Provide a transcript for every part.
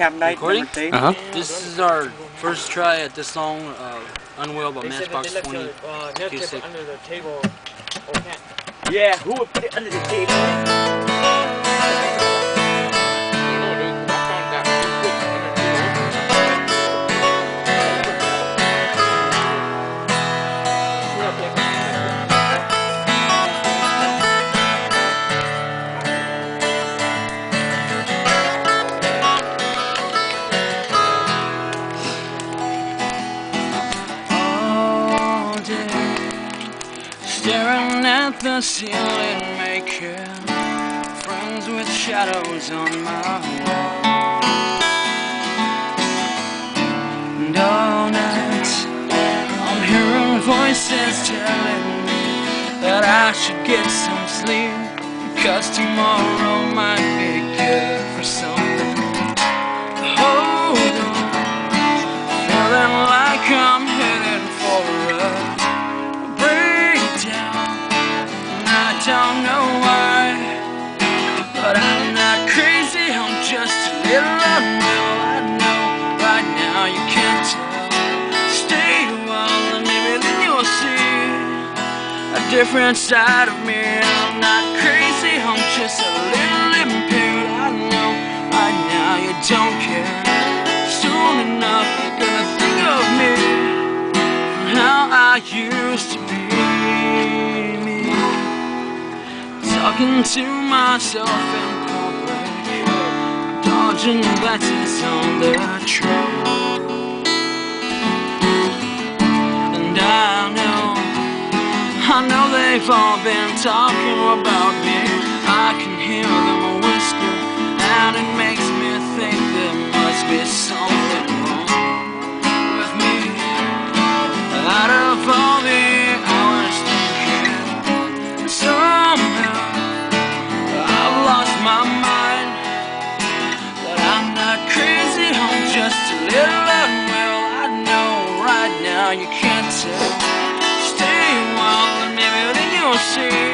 Camp night Recording? number 3. This is our first try at this song, Unwell by Matchbox 20. Never put it under the table or can't. Yeah, who would put it under the table? Staring at the ceiling, making friends with shadows on my wall. And all night I'm hearing voices telling me that I should get some sleep, because tomorrow might be good for something. Hold on, feeling like I'm headed for a I don't know why, but I'm not crazy, I'm just a little unwell. I know right now you can't tell. Stay a while and maybe then you'll see a different side of me. I'm not crazy, I'm just a little impaired. I know right now you don't care. Soon enough you're gonna think of me, how I used to be. Talking to myself in public, dodging glances on the trail. And I know they've all been talking about me. I can hear them whisper, and it makes me think there must be something wrong with me. Out of all the hours thinking, somehow my mind, but I'm not crazy, I'm just a little unwell. I know right now you can't tell. Stay a while and maybe then you'll see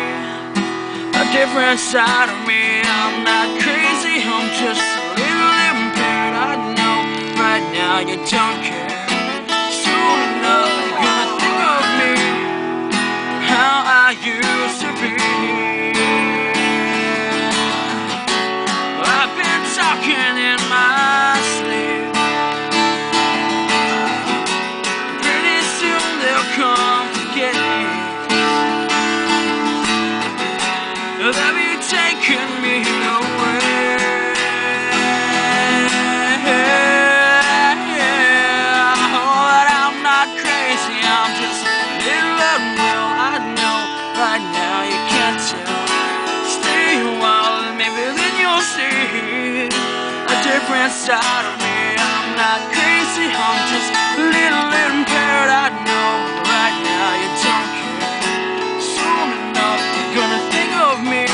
a different side of me. I'm not crazy, I'm just a little impaired. I know right now you don't care. Soon enough you're gonna think of me, how I used to be. Talking in my sleep. Pretty soon they'll come to get me. They'll be taking me away. Oh, but I'm not crazy, I'm just a little unwell. I know right now you can't tell. Stay a while and maybe then you'll see a different side of me. I'm not crazy, I'm just a little impaired. I know right now you don't care. Soon enough you're gonna think of me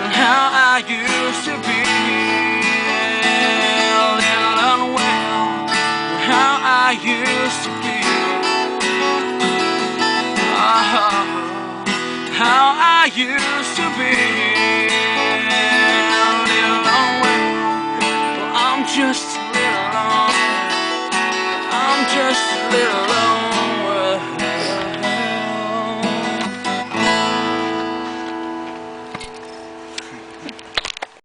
and how I used to be. A little unwell, and how I used to be. Oh, how I used to be.